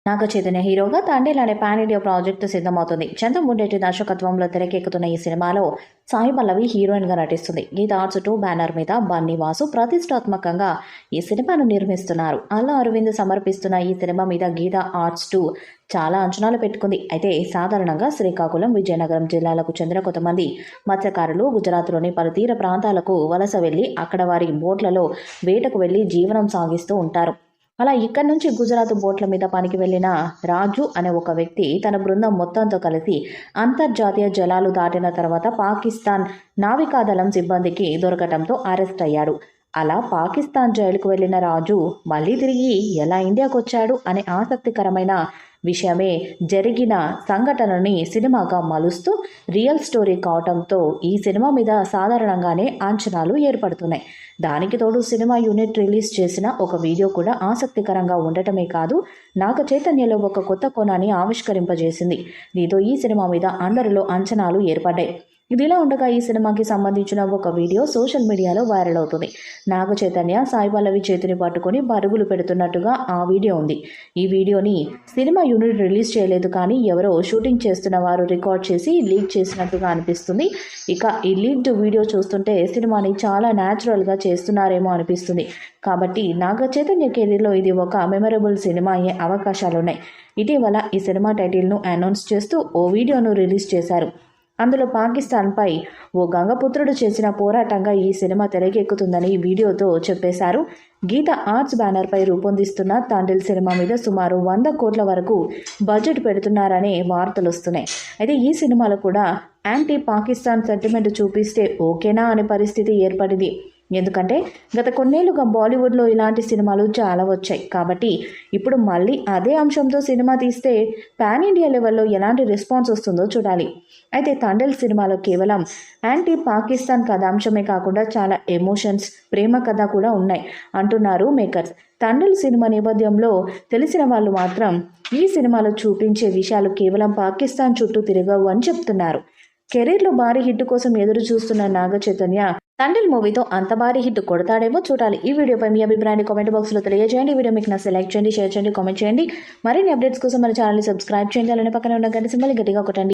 నాగ చైతన్య హీరోగా తండేల్ అనే pan India project సిద్ధమవుతుంది. చంద్రముండెట్టి దర్శకత్వంలో తెరకెక్కుతున్న ఈ సినిమాలో సాయి పల్లవి హీరోయిన్ గా నటిస్తుంది. గీత ఆర్ట్స్ 2 బ్యానర్ మీద బన్నీ వాసు ప్రతిష్టాత్మకంగా ఈ సినిమాను నిర్మిస్తున్నారు. అల్లు అరవింద్ సమర్పిస్తున్న ఈ సినిమా మీద గీత ఆర్ట్స్ 2 చాలా అంచనాలు పెట్టుకుంది. అయితే సాధారణంగా శ్రీకాకుళం, విజయనగరం జిల్లాలకు చెందిన కొంతమంది మత్స్యకారులు గుజరాత్లోని పలు తీర ప్రాంతాలకు వలస వెళ్లి అక్కడ వారి బోట్లలో వేటకు వెళ్లి జీవనం సాగిస్తూ ఉంటారు. అలా ఇక్కడి నుంచి గుజరాత్ బోట్ల మీద పనికి వెళ్లిన రాజు అనే ఒక వ్యక్తి తన బృందం మొత్తంతో కలిసి అంతర్జాతీయ జలాలు దాటిన తర్వాత పాకిస్తాన్ నావికాదళం సిబ్బందికి దొరకటంతో అరెస్ట్ అయ్యాడు. అలా పాకిస్తాన్ జైలుకు వెళ్లిన రాజు మళ్ళీ తిరిగి ఎలా ఇండియాకు వచ్చాడు అనే ఆసక్తికరమైన విషయమే జరిగిన సంఘటనని సినిమాగా మలుస్తూ రియల్ స్టోరీ కావటంతో ఈ సినిమా మీద సాధారణంగానే అంచనాలు ఏర్పడుతున్నాయి. దానికి తోడు సినిమా యూనిట్ రిలీజ్ చేసిన ఒక వీడియో కూడా ఆసక్తికరంగా ఉండటమే కాదు, నాగ చైతన్యలో ఒక కొత్త కోణాన్ని ఆవిష్కరింపజేసింది. దీంతో ఈ సినిమా మీద అందరిలో అంచనాలు ఏర్పడ్డాయి. ఇదిలా ఉండగా ఈ సినిమాకి సంబంధించిన ఒక వీడియో సోషల్ మీడియాలో వైరల్ అవుతుంది. నాగ చైతన్య సాయి పల్లవి చేతిని పట్టుకొని పరుగులు పెడుతున్నట్టుగా ఆ వీడియో ఉంది. ఈ వీడియోని సినిమా యూనిట్ రిలీజ్ చేయలేదు, కానీ ఎవరో షూటింగ్ చేస్తున్న వారు రికార్డ్ చేసి లీక్ చేసినట్టుగా అనిపిస్తుంది. ఇక ఈ లీక్డ్ వీడియో చూస్తుంటే సినిమాని చాలా న్యాచురల్గా చేస్తున్నారేమో అనిపిస్తుంది. కాబట్టి నాగ చైతన్య కెరీర్లో ఇది ఒక మెమరబుల్ సినిమా అయ్యే అవకాశాలున్నాయి. ఇటీవల ఈ సినిమా టైటిల్ను అనౌన్స్ చేస్తూ ఓ వీడియోను రిలీజ్ చేశారు. అందులో పాకిస్తాన్పై ఓ గంగపుత్రుడు చేసిన పోరాటంగా ఈ సినిమా తెరకెక్కుతుందని వీడియోతో చెప్పేశారు. గీత ఆర్ట్స్ బ్యానర్పై రూపొందిస్తున్న తండేల్ సినిమా మీద సుమారు 100 కోట్ల వరకు బడ్జెట్ పెడుతున్నారనే వార్తలు వస్తున్నాయి. అయితే ఈ సినిమాలో కూడా యాంటీ పాకిస్తాన్ సెంటిమెంట్ చూపిస్తే ఓకేనా అనే పరిస్థితి ఏర్పడింది. ఎందుకంటే గత కొన్నేళ్లుగా బాలీవుడ్లో ఇలాంటి సినిమాలు చాలా వచ్చాయి. కాబట్టి ఇప్పుడు మళ్ళీ అదే అంశంతో సినిమా తీస్తే పాన్ ఇండియా లెవెల్లో ఎలాంటి రెస్పాన్స్ వస్తుందో చూడాలి. అయితే తండేల్ సినిమాలో కేవలం యాంటీ పాకిస్తాన్ కథాంశమే కాకుండా చాలా ఎమోషన్స్, ప్రేమ కథ కూడా ఉన్నాయి అంటున్నారు మేకర్స్. తండేల్ సినిమా నేపథ్యంలో తెలిసిన వాళ్ళు మాత్రం ఈ సినిమాలో చూపించే విషయాలు కేవలం పాకిస్తాన్ చుట్టూ తిరగవు అని చెప్తున్నారు. కెరీర్లో భారీ హిట్ కోసం ఎదురు చూస్తున్న నాగ చైతన్య తండేల్ మూవీతో అంత భారీ హిట్ కొడతాడేమో చూడాలి. ఈ వీడియోపై మీ అభిప్రాయాన్ని కామెంట్ బాక్స్లో తెలియజేయండి. ఈ వీడియో మీకు నచ్చితే లైక్ చేయండి, షేర్ చేయండి, కామెంట్ చేయండి. మరిన్ని అప్డేట్స్ కోసం మన ఛానల్ని సబ్స్క్రైబ్ చేయండి. అలానే పక్కన ఉన్న గంట సింబల్ని గట్టిగా కొట్టండి.